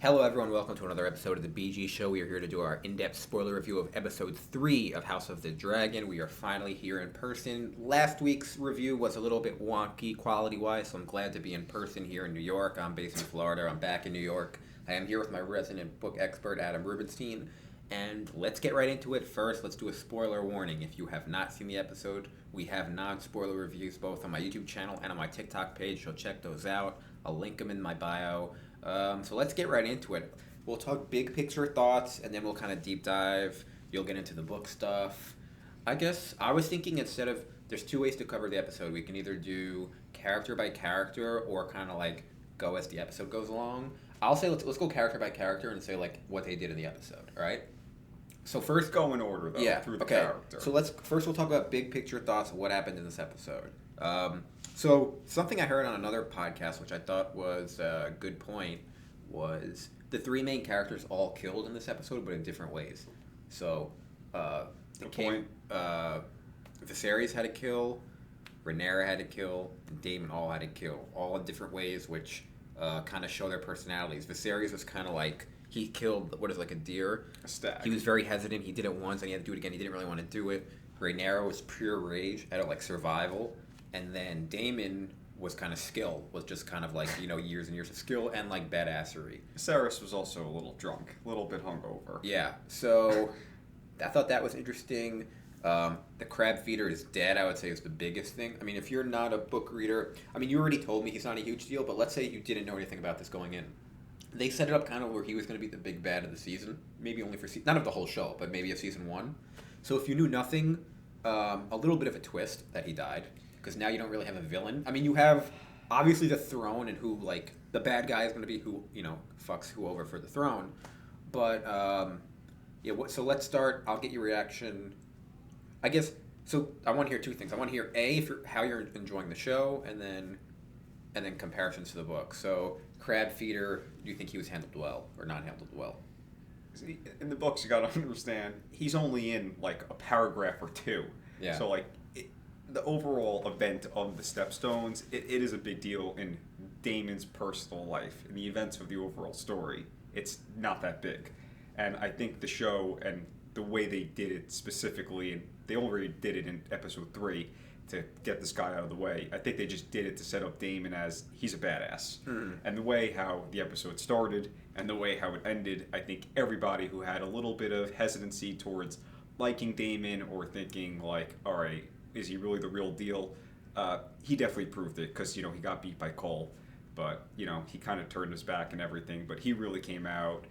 Hello, everyone. Welcome to another episode of the BG Show. We are here to do our in-depth spoiler review of Episode 3 of House of the Dragon. We are finally here in person. Last week's review was a little bit wonky quality-wise, so I'm glad to be in person here in New York. I'm based in Florida. I'm back in New York. I am here with my resident book expert, Adam Rubenstein. And let's get right into it. First, let's do a spoiler warning. If you have not seen the episode, we have non-spoiler reviews both on my YouTube channel and on my TikTok page, so check those out. I'll link them in my bio. So let's get right into it. We'll talk big picture thoughts, and then we'll kind of deep dive. You'll get into the book stuff. I guess I was thinking there's two ways to cover the episode. We can either do character by character or kind of like go as the episode goes along. I'll say let's go character by character and say like what they did in the episode, all right? So first, go in order though, through the character. So we'll talk about big picture thoughts of what happened in this episode. So something I heard on another podcast, which I thought was a good point, was the three main characters all killed in this episode, but in different ways. So Viserys had to kill, Rhaenyra had to kill, and Daemon all had to kill, all in different ways, which kind of show their personalities. Viserys was kind of like, he killed, a deer? A stag. He was very hesitant. He did it once, and he had to do it again. He didn't really want to do it. Rhaenyra was pure rage, out of like survival. And then Daemon was kind of skill, was just kind of like, years and years of skill and like badassery. Viserys was also a little drunk, a little bit hungover. Yeah, so I thought that was interesting. The crab feeder is dead, I would say, is the biggest thing. I mean, if you're not a book reader, you already told me he's not a huge deal, but let's say you didn't know anything about this going in. They set it up kind of where he was going to be the big bad of the season, maybe only for not of the whole show, but maybe of season 1. So if you knew nothing, a little bit of a twist that he died. Because now you don't really have a villain. I mean, you have obviously the throne and who, like, the bad guy is going to be who, fucks who over for the throne. But, so let's start. I'll get your reaction. I guess, so I want to hear two things. I want to hear, how you're enjoying the show, and then comparisons to the book. So, Crab Feeder, do you think he was handled well or not handled well? In the books, you got to understand, he's only in, like, a paragraph or two. Yeah. So, like, the overall event of the Stepstones, it is a big deal in Daemon's personal life. In the events of the overall story, it's not that big. And I think the show and the way they did it specifically, and they already did it in episode 3 to get this guy out of the way, I think they just did it to set up Daemon as he's a badass. Mm-hmm. And the way how the episode started and the way how it ended, I think everybody who had a little bit of hesitancy towards liking Daemon or thinking like, all right, is he really the real deal? He definitely proved it because, he got beat by Cole. But, he kind of turned his back and everything. But he really came out,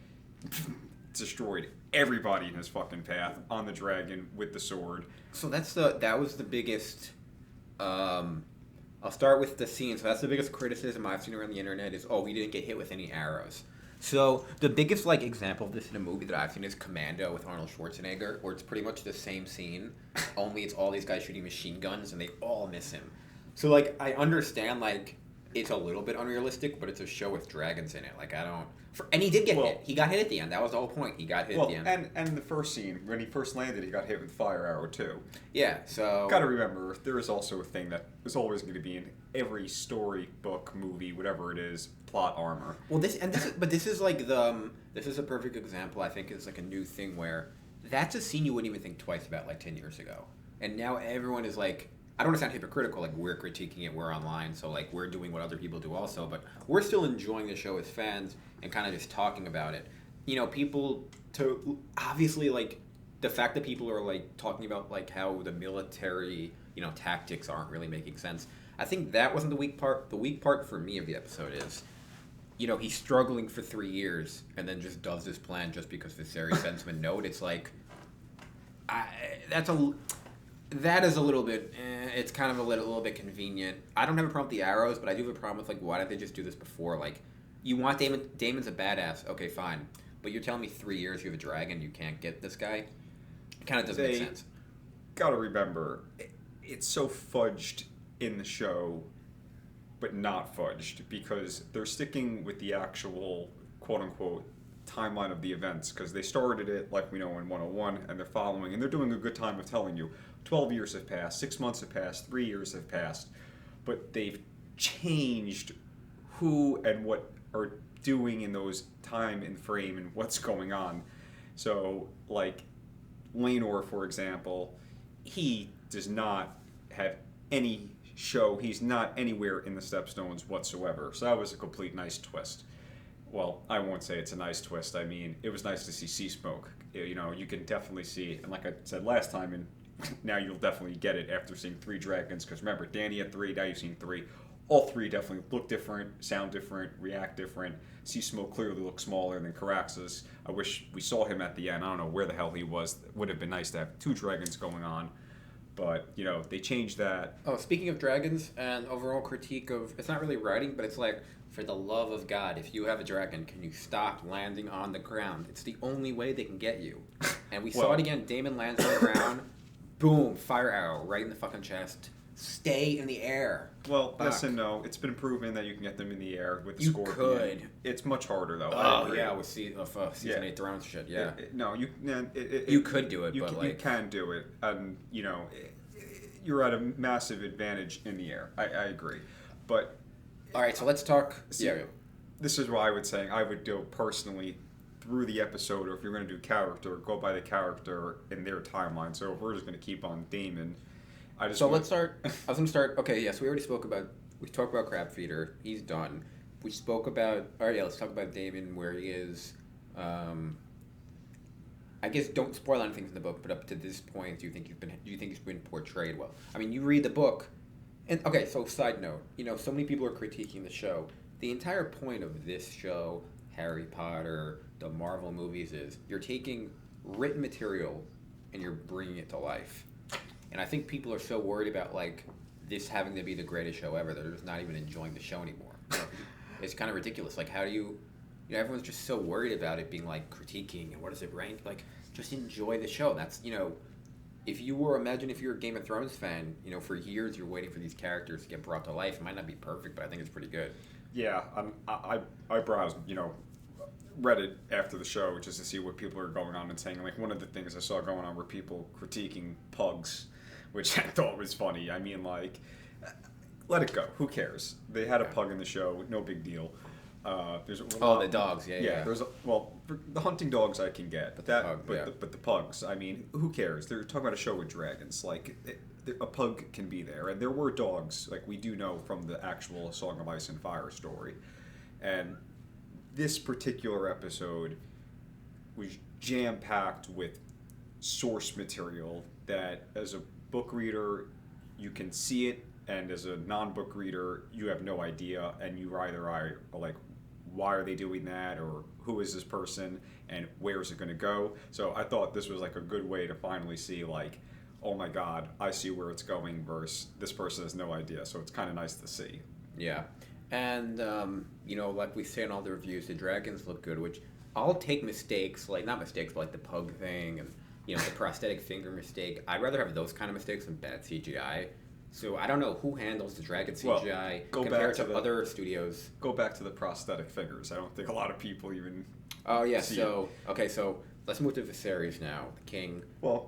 destroyed everybody in his fucking path on the dragon with the sword. So that was the biggest... I'll start with the scene. So that's the biggest criticism I've seen around the internet is, he didn't get hit with any arrows. So the biggest example of this in a movie that I've seen is Commando with Arnold Schwarzenegger, where it's pretty much the same scene, only it's all these guys shooting machine guns and they all miss him. So I understand it's a little bit unrealistic, but it's a show with dragons in it. And he did get hit. He got hit at the end. That was the whole point. He got hit at the end. And the first scene, when he first landed, he got hit with a fire arrow too. Yeah, so... Gotta remember, there is also a thing that is always going to be in every story, book, movie, whatever it is, plot armor. Well, this is this is a perfect example, I think, is a new thing where that's a scene you wouldn't even think twice about 10 years ago. And now everyone is I don't want to sound hypocritical, we're critiquing it, we're online, so we're doing what other people do also, but we're still enjoying the show as fans and kind of just talking about it. People obviously the fact that people are talking about how the military, tactics aren't really making sense. I think that wasn't the weak part. The weak part for me of the episode is, he's struggling for 3 years and then just does this plan just because Viserys sends him a note. It's that is a little bit, it's kind of a little bit convenient. I don't have a problem with the arrows, but I do have a problem with, why did they just do this before? You want Daemon's a badass, okay, fine. But you're telling me 3 years you have a dragon, you can't get this guy? It kind of doesn't make sense. Gotta remember, it's so fudged in the show, but not fudged, because they're sticking with the actual, quote-unquote, timeline of the events, because they started it, like we know, in 101, and they're following, and they're doing a good time of telling you 12 years have passed, 6 months have passed, 3 years have passed, but they've changed who and what are doing in those time and frame and what's going on. So, like, Lanor, for example, he does not have any show. He's not anywhere in the Stepstones whatsoever. So that was a complete nice twist. Well, I won't say it's a nice twist. I mean, it was nice to see Sea Smoke. You know, you can definitely see, and like I said last time, and now you'll definitely get it after seeing 3 dragons. Because remember, Danny had 3, now you've seen 3. All 3 definitely look different, sound different, react different. Sea Smoke clearly looks smaller than Caraxes. I wish we saw him at the end. I don't know where the hell he was. It would have been nice to have 2 dragons going on. But, you know, they changed that. Oh, speaking of dragons and overall critique of, it's not really writing, but it's like, for the love of God, if you have a dragon, can you stop landing on the ground? It's the only way they can get you. And we saw it again. Daemon lands on the ground. Boom, fire arrow right in the fucking chest. Stay in the air. Well, yes and no. It's been proven that you can get them in the air with the You Scorpion. could. It's much harder, though. Oh, yeah, with Season 8 Thrones shit, yeah. No, you... You could do it, you but can, like... You can do it. You know, you're at a massive advantage in the air. I agree. But... All right, so let's talk... This is why I would do personally through the episode, or if you're going to do character, go by the character in their timeline. So if we're just going to keep on Daemon... Let's start. I was going to start. Okay, yes, we already spoke about. We talked about Crab Feeder. He's done. We spoke about. All right, yeah. Let's talk about Daemon, where he is. I guess don't spoil anything from the book, but up to this point, do you think he's been portrayed well? I mean, you read the book, and okay. So side note, you know, so many people are critiquing the show. The entire point of this show, Harry Potter, the Marvel movies, is you're taking written material and you're bringing it to life. And I think people are so worried about, like, this having to be the greatest show ever, they're just not even enjoying the show anymore. You know, it's kind of ridiculous. Like, how do you know, everyone's just so worried about it being, like, critiquing and what does it rank? Like, just enjoy the show. That's, you know, imagine if you're a Game of Thrones fan, you know, for years you're waiting for these characters to get brought to life. It might not be perfect, but I think it's pretty good. Yeah, I browsed, you know, Reddit after the show just to see what people are going on and saying. Like, one of the things I saw going on were people critiquing pugs, which I thought was funny. I mean, like, let it go. Who cares? They had a pug in the show. No big deal. The dogs. Yeah. The hunting dogs I can get, but the pugs. I mean, who cares? They're talking about a show with dragons. Like, a pug can be there, and there were dogs. Like, we do know from the actual Song of Ice and Fire story, and this particular episode was jam packed with source material that, as a book reader, you can see it, and as a non-book reader, you have no idea, and you either are like, why are they doing that, or who is this person, and where is it going to go? So I thought this was like a good way to finally see, like, oh my God, I see where it's going, versus this person has no idea. So it's kind of nice to see. Yeah, and you know, like we say in all the reviews, the dragons look good, which I'll take mistakes, like not mistakes, but like the pug thing and, you know, the prosthetic finger mistake. I'd rather have those kind of mistakes than bad CGI. So I don't know who handles the dragon CGI compared to other studios. Go back to the prosthetic figures. I don't think a lot of people even. Oh yeah. So let's move to Viserys now, the king. Well,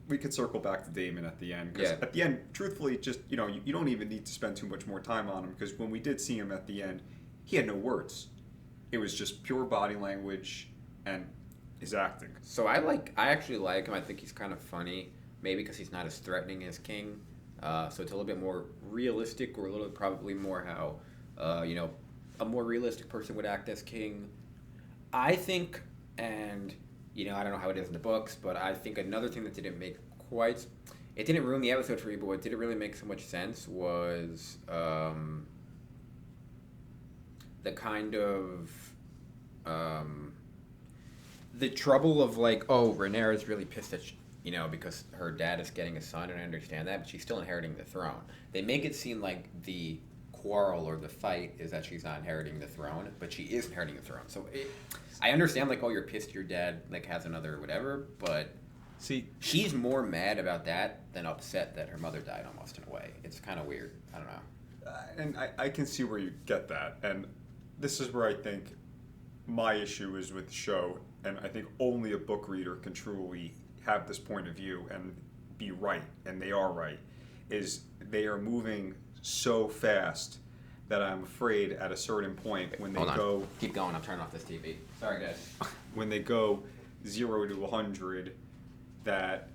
we could circle back to Daemon at the end, because at the end, truthfully, just, you know, you don't even need to spend too much more time on him, because when we did see him at the end, he had no words. It was just pure body language and his acting. So I actually like him. I think he's kind of funny, maybe because he's not as threatening as King. So it's a little bit more realistic, or a little probably more how, you know, a more realistic person would act as King. I think, and, you know, I don't know how it is in the books, but I think another thing that didn't make it didn't ruin the episode for me, but what didn't really make so much sense was the kind of, the trouble of, like, oh, Rhaenyra's really pissed at, you know, because her dad is getting a son, and I understand that, but she's still inheriting the throne. They make it seem like the quarrel or the fight is that she's not inheriting the throne, but she is inheriting the throne. So I understand, like, oh, you're pissed your dad, like, has another whatever, but see, she's more mad about that than upset that her mother died, almost, in a way. It's kind of weird. I don't know. And I can see where you get that. And this is where I think my issue is with the show, and I think only a book reader can truly have this point of view and be right, and they are right, is they are moving so fast that I'm afraid at a certain point when they Hold on. go Keep going. I'm turning off this TV. Sorry, guys. when they go 0 to 100, that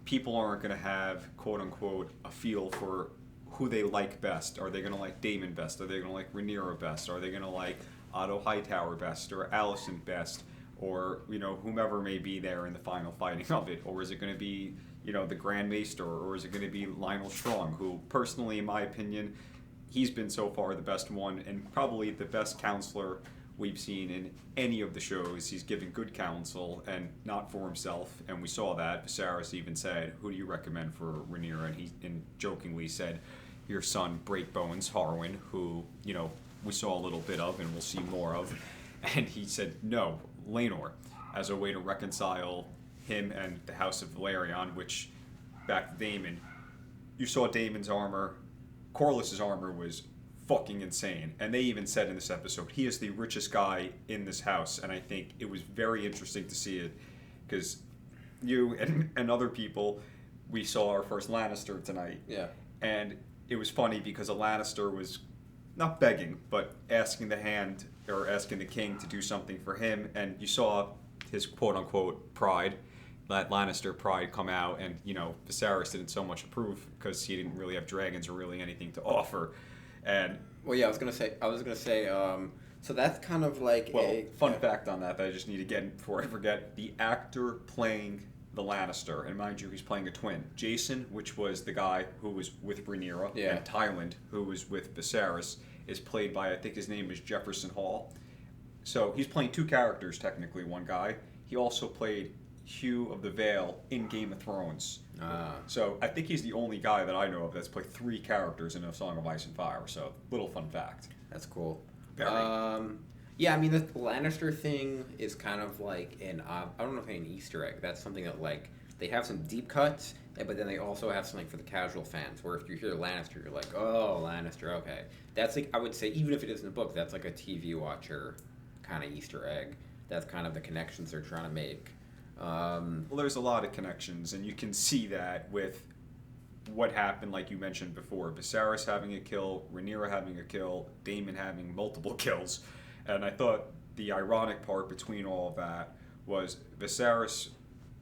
people aren't going to have, quote unquote, a feel for who they like best. Are they going to like Daemon best? Are they going to like Rhaenyra best? Are they going to like Otto Hightower best or Alicent best? Or, whomever may be there in the final fighting of it? Or is it going to be, the Grand Maester? Or is it going to be Lionel Strong, who, personally, in my opinion, he's been so far the best one and probably the best counselor we've seen in any of the shows. He's giving good counsel and not for himself, and we saw that. Viserys even said, "Who do you recommend for Rhaenyra?" And he jokingly said, "Your son, Breakbones Harwin, who we saw a little bit of and we'll see more of." And he said, "No, Laenor," as a way to reconcile him and the House of Valerion. Which, back to Daemon, you saw Daemon's armor. Corlys's armor was fucking insane, and they even said in this episode he is the richest guy in this house. And I think it was very interesting to see it, because you and other people, we saw our first Lannister tonight. Yeah. And it was funny because a Lannister was not begging, but asking the king to do something for him, and you saw his quote unquote pride, that Lannister pride, come out. And Viserys didn't so much approve because he didn't really have dragons or really anything to offer. And Well, yeah, I was gonna say. So that's kind of like fun fact on that I just need to get before I forget: the actor playing the Lannister, and mind you, he's playing a twin. Jason, which was the guy who was with Rhaenyra, Yeah. and Tyland, who was with Viserys, is played by, I think his name is Jefferson Hall. So he's playing two characters, technically, one guy. He also played Hugh of the Vale in Game of Thrones. So I think he's the only guy that I know of that's played three characters in A Song of Ice and Fire. So little fun fact. That's cool. Very. Yeah, I mean, the Lannister thing is kind of like I don't know if an Easter egg. That's something that, like, they have some deep cuts, but then they also have something for the casual fans, where if you hear Lannister, you're like, oh, Lannister, okay. That's, like, I would say, even if it isn't a book, that's like a TV watcher kind of Easter egg. That's kind of the connections they're trying to make. Well, there's a lot of connections, and you can see that with what happened, like you mentioned before. Viserys having a kill, Rhaenyra having a kill, Daemon having multiple kills. And I thought the ironic part between all of that was Viserys,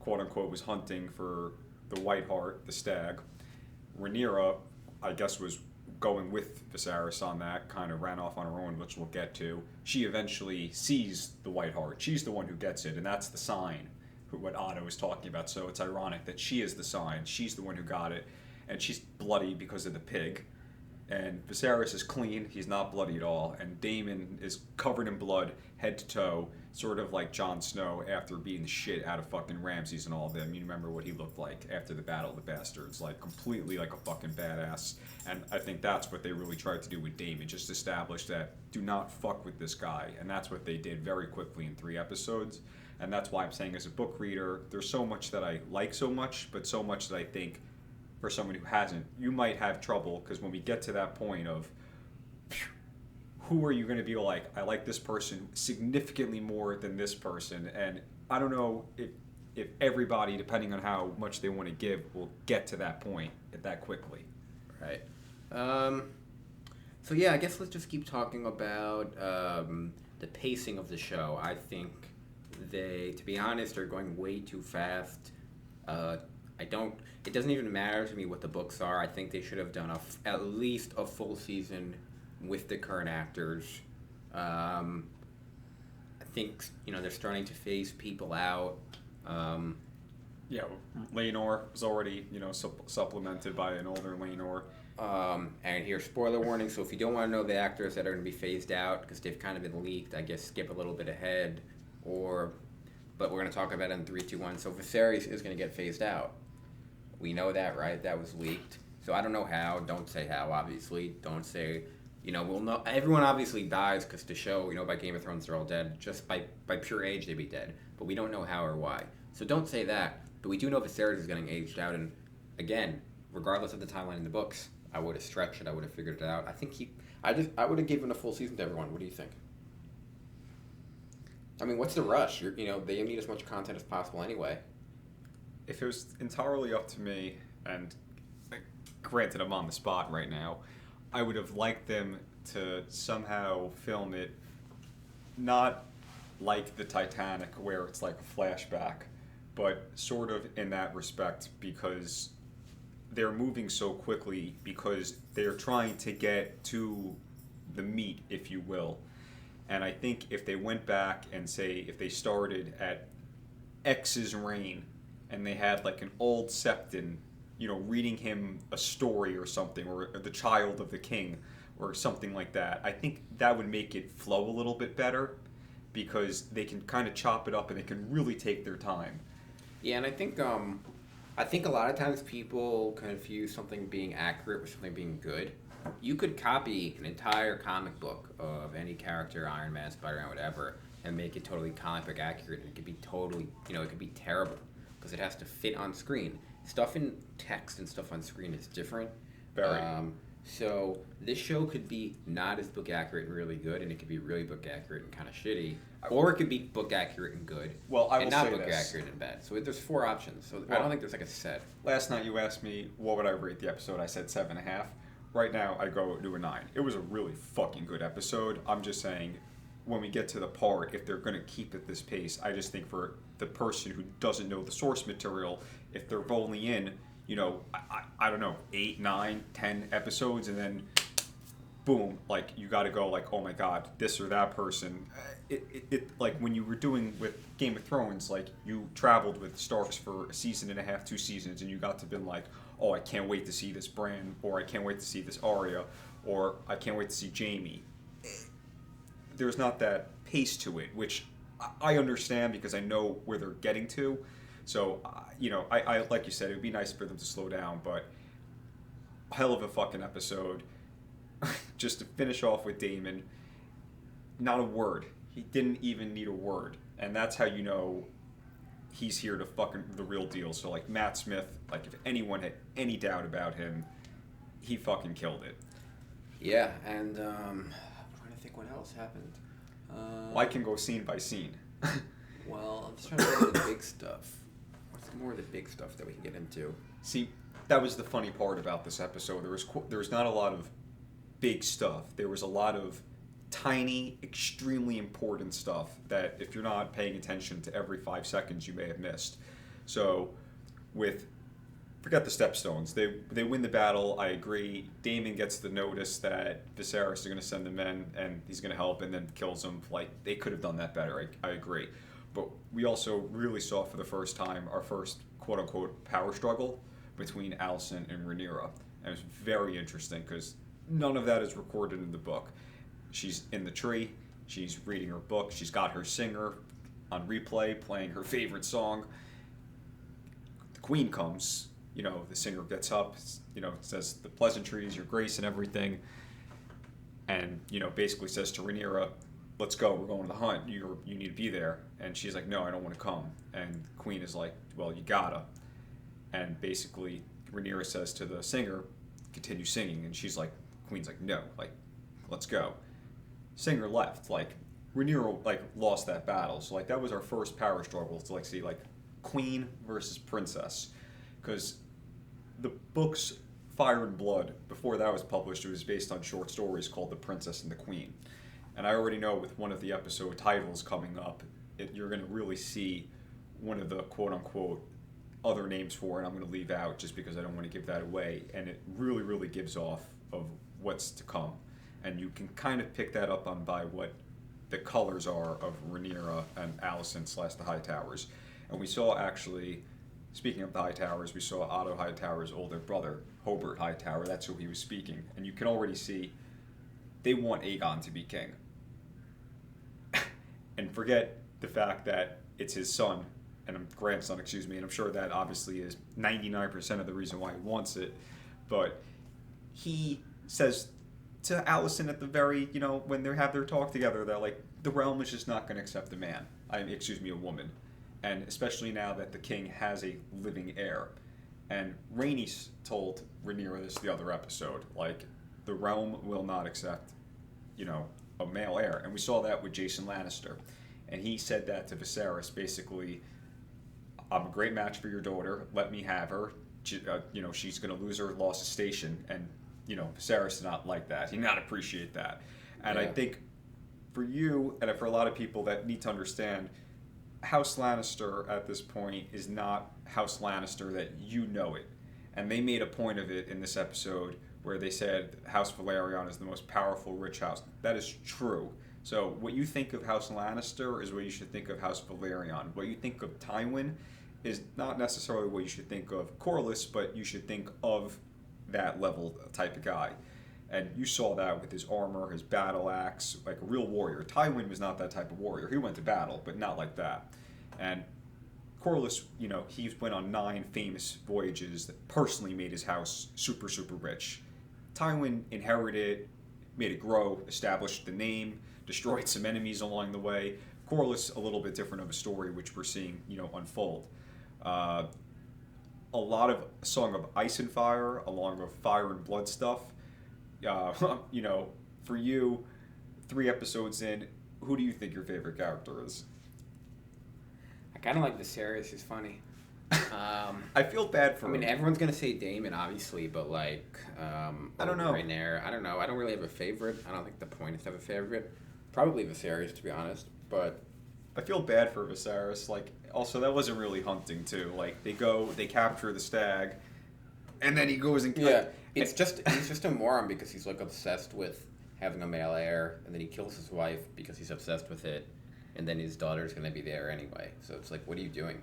quote-unquote, was hunting for the White Hart, the stag. Rhaenyra, I guess, was going with Viserys on that, kind of ran off on her own, which we'll get to. She eventually sees the White Hart. She's the one who gets it, and that's the sign, what Otto is talking about. So it's ironic that she is the sign. She's the one who got it, and she's bloody because of the pig. And Viserys is clean. He's not bloody at all. And Daemon is covered in blood, head to toe, sort of like Jon Snow after beating the shit out of fucking Ramses and all of them. You remember what he looked like after the Battle of the Bastards, like completely like a fucking badass. And I think that's what they really tried to do with Daemon, just establish that do not fuck with this guy. And that's what they did very quickly in 3 episodes. And that's why I'm saying, as a book reader, there's so much that I like so much, but so much that I think for someone who hasn't, you might have trouble, because when we get to that point of who are you going to be like, I like this person significantly more than this person, and I don't know if everybody, depending on how much they want to give, will get to that point that quickly. Right. So yeah, I guess let's just keep talking about the pacing of the show. I think they, to be honest, are going way too fast. It doesn't even matter to me what the books are. I think they should have done at least a full season with the current actors. I think, they're starting to phase people out. Yeah, Laenor was already, supplemented by an older Laenor. And here's spoiler warning, so if you don't want to know the actors that are going to be phased out, because they've kind of been leaked, I guess skip a little bit ahead, but we're going to talk about it in 3, 2, 1. So Viserys is going to get phased out. We know that, right? That was leaked. So I don't know how. Don't say how, obviously. Don't say, we'll know. Everyone obviously dies because the show, by Game of Thrones, they're all dead. Just by pure age, they'd be dead. But we don't know how or why. So don't say that. But we do know Viserys is getting aged out. And again, regardless of the timeline in the books, I would have stretched it. I would have figured it out. I think I would have given a full season to everyone. What do you think? I mean, what's the rush? They need as much content as possible anyway. If it was entirely up to me, and granted I'm on the spot right now, I would have liked them to somehow film it not like the Titanic where it's like a flashback, but sort of in that respect because they're moving so quickly because they're trying to get to the meat, if you will. And I think if they went back and say if they started at X's reign and they had like an old Septon, reading him a story or something, or the child of the king or something like that, I think that would make it flow a little bit better because they can kind of chop it up and they can really take their time. Yeah, and I think a lot of times people confuse something being accurate with something being good. You could copy an entire comic book of any character, Iron Man, Spider-Man, whatever, and make it totally comic book accurate. And it could be totally, it could be terrible because it has to fit on screen. Stuff in text and stuff on screen is different. Very. So this show could be not as book accurate and really good, and it could be really book accurate and kind of shitty, or it could be book accurate and good, Well, I and will not say book this. accurate and bad. So there's 4 options. So I Well, don't think there's like a set. Last night you asked me what would I rate the episode. I said 7.5. Right now I go to a 9. It was a really fucking good episode. I'm just saying, when we get to the part, if they're going to keep at this pace, I just think for the person who doesn't know the source material, if they're only in, I don't know, 8, 9, 10 episodes, and then boom, like you got to go like, oh my god, this or that person. It like when you were doing with Game of Thrones, like you traveled with Starks for a season and a half, 2 seasons, and you got to been like, oh, I can't wait to see this Bran, or I can't wait to see this Arya, or I can't wait to see Jaime. There's not that pace to it, which I understand because I know where they're getting to. So, I like you said, it would be nice for them to slow down, but hell of a fucking episode. Just to finish off with Daemon, not a word. He didn't even need a word. And that's how you know he's here to fucking the real deal. So, like, Matt Smith, like, if anyone had any doubt about him, he fucking killed it. Yeah, and I'm trying to think what else happened. I can go scene by scene. Well, I'm just trying to think of the big stuff. What's more of the big stuff that we can get into? See, that was the funny part about this episode. There was not a lot of big stuff. There was a lot of tiny, extremely important stuff that if you're not paying attention to every 5 seconds, you may have missed. So, forget the Stepstones. They win the battle. I agree. Daemon gets the notice that Viserys is going to send the men and he's going to help, and then kills them. Like, they could have done that better. I agree. But we also really saw for the first time our first quote-unquote power struggle between Alicent and Rhaenyra. And it was very interesting because none of that is recorded in the book. She's in the tree. She's reading her book. She's got her singer on replay playing her favorite song. The queen comes. The singer gets up. Says the pleasantries, your grace, and everything. And basically says to Rhaenyra, "Let's go. We're going to the hunt. You need to be there." And she's like, "No, I don't want to come." And the queen is like, "Well, you gotta." And basically, Rhaenyra says to the singer, "Continue singing." And she's like, Queen's like, "No, like, let's go." Singer left. Like, Rhaenyra lost that battle. So that was our first power struggle to see queen versus princess, because the book's Fire and Blood, before that was published, it was based on short stories called The Princess and the Queen. And I already know with one of the episode titles coming up, you're going to really see one of the quote-unquote other names for it. I'm going to leave out just because I don't want to give that away. And it really, really gives off of what's to come. And you can kind of pick that up on by what the colors are of Rhaenyra and Alicent / the Hightowers. And we saw actually, speaking of the Hightowers, we saw Otto Hightower's older brother, Hobart Hightower. That's who he was speaking. And you can already see they want Aegon to be king. And forget the fact that it's his son, and grandson, excuse me, and I'm sure that obviously is 99% of the reason why he wants it. But he says to Alicent at the very, when they have their talk together, they're like, the realm is just not going to accept a woman. And especially now that the king has a living heir. And Rhaenys told Rhaenyra this the other episode, the realm will not accept, a male heir. And we saw that with Jason Lannister. And he said that to Viserys, basically, "I'm a great match for your daughter. Let me have her. She's going to lose her lost station." And Viserys did not like that. He did not appreciate that. And I Yeah. think for you and for a lot of people that need to understand, House Lannister at this point is not House Lannister that you know it. And they made a point of it in this episode where they said House Valerion is the most powerful, rich house. That is true. So what you think of House Lannister is what you should think of House Valerion. What you think of Tywin is not necessarily what you should think of Corlys, but you should think of that level type of guy. And you saw that with his armor, his battle axe, like a real warrior. Tywin was not that type of warrior. He went to battle, but not like that. And Corlys, he went on 9 famous voyages that personally made his house super, super rich. Tywin inherited, made it grow, established the name, destroyed some enemies along the way. Corlys, a little bit different of a story, which we're seeing, unfold. A lot of Song of Ice and Fire, along with Fire and Blood stuff. For you, 3 episodes in, who do you think your favorite character is? I kind of like Viserys. He's funny. I feel bad for I mean, him. everyone's gonna say Daemon, obviously, but I don't know. Rhaenyra, I don't know. I don't really have a favorite. I don't think the point is to have a favorite. Probably Viserys, to be honest. But I feel bad for Viserys. Also, that wasn't really hunting, too. They capture the stag, and then he goes and... he's just a moron because he's obsessed with having a male heir, and then he kills his wife because he's obsessed with it, and then his daughter's gonna be there anyway. So it's what are you doing?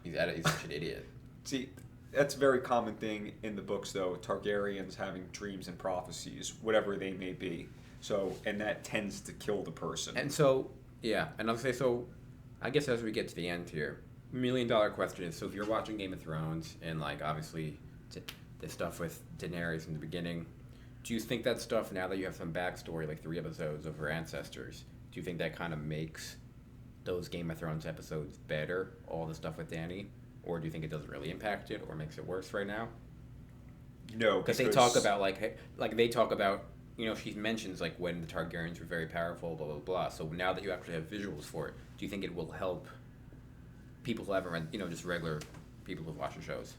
He's such an idiot. See, that's a very common thing in the books, though. Targaryens having dreams and prophecies, whatever they may be. So, and that tends to kill the person. And so, and I'll say, so I guess as we get to the end here, $1 million question is, so if you're watching Game of Thrones, and obviously the stuff with Daenerys in the beginning, do you think that stuff, now that you have some backstory, 3 episodes of her ancestors, do you think that kind of makes those Game of Thrones episodes better, all the stuff with Dany, or do you think it doesn't really impact it or makes it worse right now? No, because they talk about she mentions when the Targaryens were very powerful, blah blah blah. So now that you actually have visuals for it, do you think it will help people who haven't read, just regular people who've watched the shows?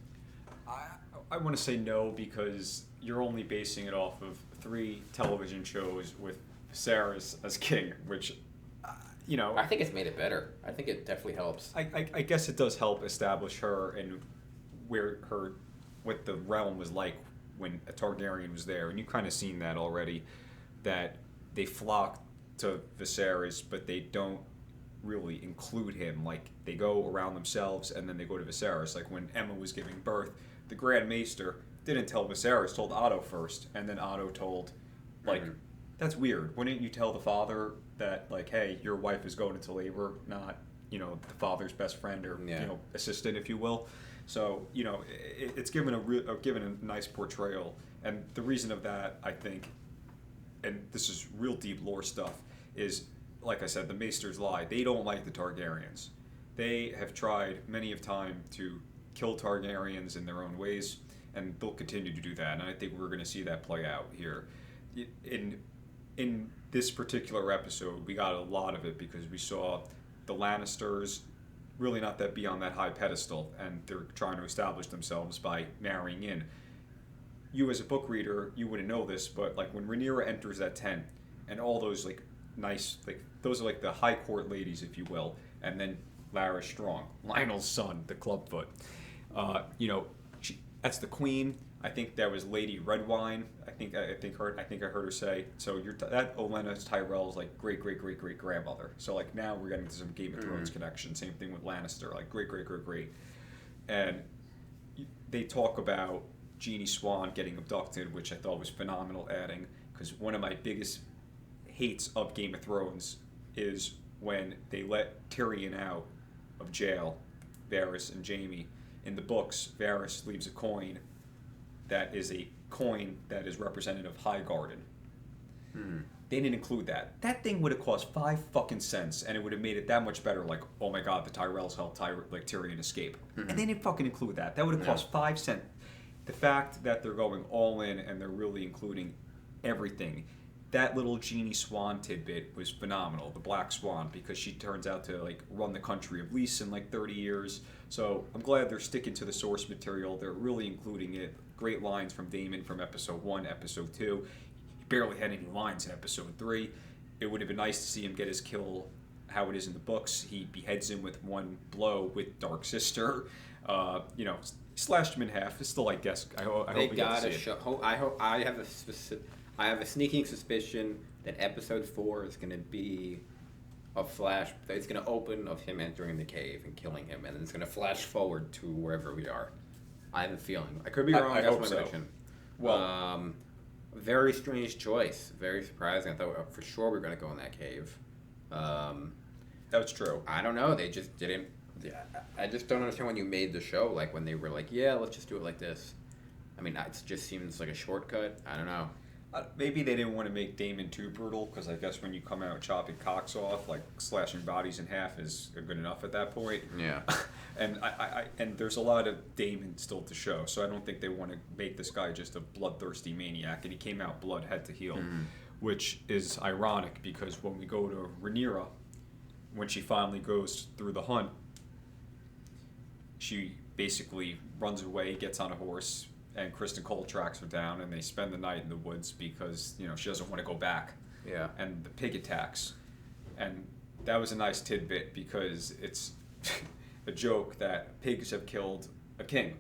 I want to say no, because you're only basing it off of 3 television shows with Viserys as king, which I think it's made it better. I think it definitely helps. I guess it does help establish her and what the realm was like when a Targaryen was there, and you've kind of seen that already, that they flock to Viserys, but they don't really include him. They go around themselves, and then they go to Viserys. When Emma was giving birth, the Grand Maester didn't tell Viserys, told Otto first, and then Otto told, that's weird. Wouldn't you tell the father that, hey, your wife is going into labor, not, the father's best friend or, assistant, if you will? So, it's given a nice portrayal. And the reason of that, I think, and this is real deep lore stuff, is, like I said, the Maesters lie. They don't like the Targaryens. They have tried many of time to kill Targaryens in their own ways, and they'll continue to do that. And I think we're going to see that play out here. In this particular episode, we got a lot of it because we saw the Lannisters really not that be on that high pedestal, and they're trying to establish themselves by marrying in. You as a book reader, you wouldn't know this, but when Rhaenyra enters that tent, and all those nice, those are the high court ladies, if you will, and then Larys Strong, Lionel's son, the clubfoot. That's the queen. I think that was Lady Redwine. I think I heard her say. So that Olenna Tyrell's great grandmother. So now we're getting to some Game of Thrones connection. Same thing with Lannister, great. And they talk about Jeannie Swan getting abducted, which I thought was phenomenal adding, because one of my biggest hates of Game of Thrones is when they let Tyrion out of jail, Varys and Jaime. In the books, Varys leaves a coin that is a coin that is representative of Highgarden. They didn't include that. That thing would have cost 5 fucking cents, and it would have made it that much better. Oh my god, the Tyrells helped Tyrion escape, and they didn't fucking include that. That would have cost 5 cents. The fact that they're going all in and they're really including everything, that little Genie Swan tidbit was phenomenal. The Black Swan, because she turns out to like run the country of Lys in like 30 years. So I'm glad they're sticking to the source material. They're really including it. Great lines from Daemon from episode 1, episode 2. He barely had any lines in episode 3. It would have been nice to see him get his kill how it is in the books. He beheads him with one blow with Dark Sister. Slashed him in half. It's still, I guess. I hope They we get to gotta see it. show. I have a specific. I have a sneaking suspicion that episode 4 is going to be a flash. It's going to open of him entering the cave and killing him, and then it's going to flash forward to wherever we are. I have a feeling. I could be wrong. I That's hope my so. prediction. Well, Very strange choice. Very surprising. I thought for sure we were going to go in that cave. that's true. I don't know. They just didn't. Yeah, I just don't understand when you made the show. Like when they were like, "Yeah, let's just do it like this." I mean, it just seems like a shortcut. I don't know. Maybe they didn't want to make Daemon too brutal, because I guess when you come out chopping cocks off, like slashing bodies in half is good enough at that point. Yeah. And and there's a lot of Daemon still to show, so I don't think they want to make this guy just a bloodthirsty maniac. And he came out blood head to heel, which is ironic because when we go to Rhaenyra, when she finally goes through the hunt, she basically runs away, gets on a horse, and Kristen Cole tracks her down, and they spend the night in the woods because she doesn't want to go back. Yeah. And the pig attacks, and that was a nice tidbit because it's a joke that pigs have killed a king,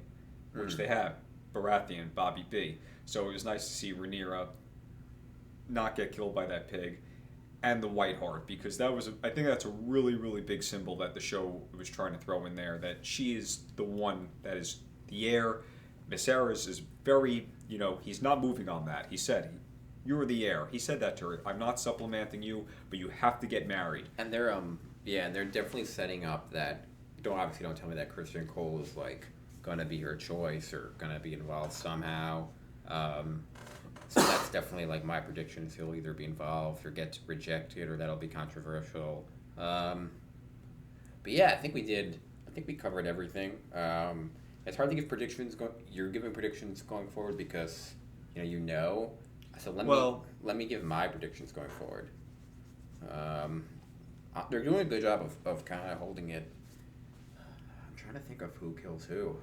which they have, Baratheon, Bobby B. So it was nice to see Rhaenyra not get killed by that pig, and the White Hart, because I think that's a really, really big symbol that the show was trying to throw in there, that she is the one that is the heir. Viserys is very, he's not moving on that. He said, "You're the heir." He said that to her. "I'm not supplementing you, but you have to get married." And they're and they're definitely setting up that. Don't tell me that Kristen Cole is like gonna be her choice or gonna be involved somehow. So that's definitely like my prediction is he'll either be involved or get rejected or that'll be controversial. But yeah, I think we covered everything. It's hard to give predictions. You're giving predictions going forward because So let me give my predictions going forward. They're doing a good job of kind of holding it. I'm trying to think of who kills who.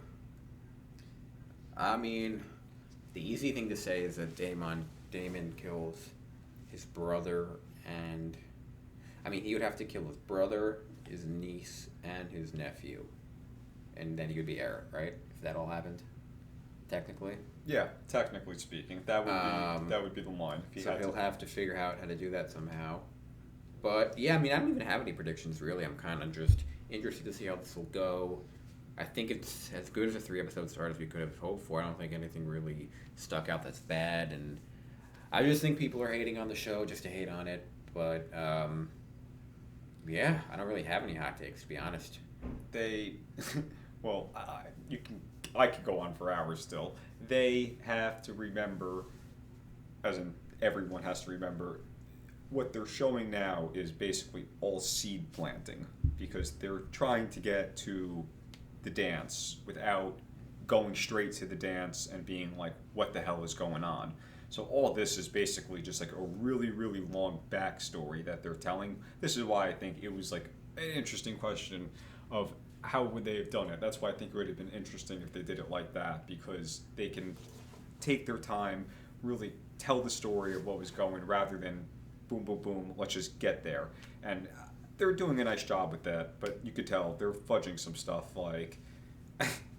I mean, the easy thing to say is that Daemon kills his brother, and he would have to kill his brother, his niece, and his nephew, and then he would be heir, right? If that all happened, technically. Yeah, technically speaking, that would be the line. He'll have to figure out how to do that somehow. But yeah, I don't even have any predictions really. I'm kind of just interested to see how this will go. I think it's as good as a 3-episode start as we could have hoped for. I don't think anything really stuck out that's bad, and I just think people are hating on the show just to hate on it. But yeah, I don't really have any hot takes, to be honest. I could go on for hours still. They have to remember, as in everyone has to remember, what they're showing now is basically all seed planting, because they're trying to get to the dance without going straight to the dance and being like, what the hell is going on? So all this is basically just like a really, really long backstory that they're telling. This is why I think it was like an interesting question of how would they have done it. That's why I think it would have been interesting if they did it like that, because they can take their time, really tell the story of what was going, rather than boom, boom, boom, let's just get there. And they're doing a nice job with that, but you could tell they're fudging some stuff like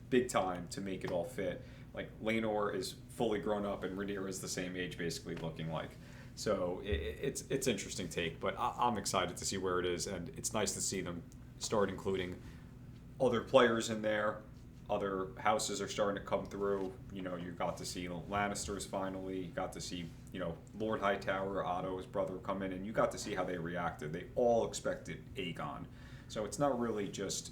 big time to make it all fit. Like Laenor is fully grown up and Rhaenyra is the same age, basically looking like. So it's interesting take, but I'm excited to see where it is, and it's nice to see them start including other players in there. Other houses are starting to come through. You got to see Lannisters finally. You got to see, Lord Hightower, Otto's brother, come in, and you got to see how they reacted. They all expected Aegon. So it's not really just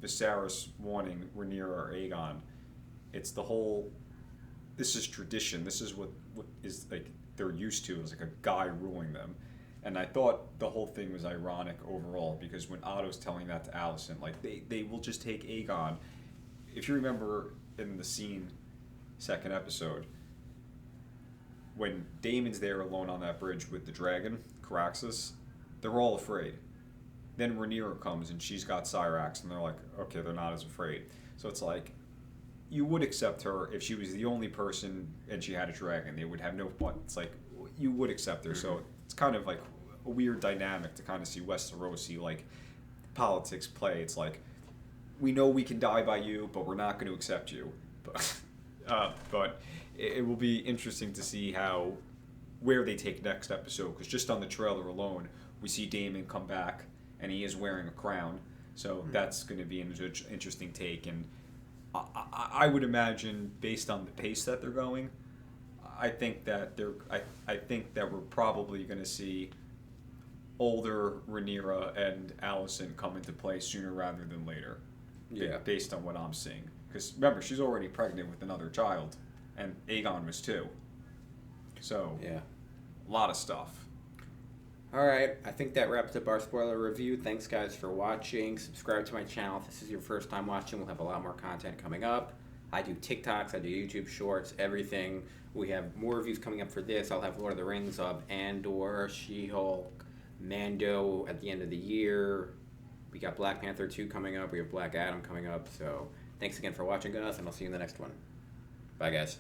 Viserys wanting Rhaenyra or Aegon. It's the whole, this is tradition. This is what is like they're used to, is like a guy ruling them. And I thought the whole thing was ironic overall, because when Otto's telling that to Alicent, like they will just take Aegon. If you remember in the scene, second episode, when Damon's there alone on that bridge with the dragon, Caraxes, they're all afraid. Then Rhaenyra comes and she's got Cyrax, and they're like, okay, they're not as afraid. So it's like, you would accept her if she was the only person and she had a dragon. They would have no fun. It's like, you would accept her. So it's kind of like a weird dynamic to kind of see Westerosi, like, politics play. It's like, we know we can die by you, but we're not going to accept you. But it will be interesting to see where they take next episode, because just on the trailer alone, we see Daemon come back, and he is wearing a crown. So that's going to be an interesting take. And I would imagine, based on the pace that they're going, I think that we're probably going to see older Rhaenyra and Alicent come into play sooner rather than later. Yeah. Based on what I'm seeing. Because remember, she's already pregnant with another child, and Aegon was too. So, Yeah. a lot of stuff. All right, I think that wraps up our spoiler review. Thanks, guys, for watching. Subscribe to my channel if this is your first time watching. We'll have a lot more content coming up. I do TikToks, I do YouTube Shorts, everything. We have more reviews coming up for this. I'll have Lord of the Rings of Andor, She-Hulk, Mando at the end of the year. We got Black Panther 2 coming up. We have Black Adam coming up. So thanks again for watching us, and I'll see you in the next one. Bye, guys.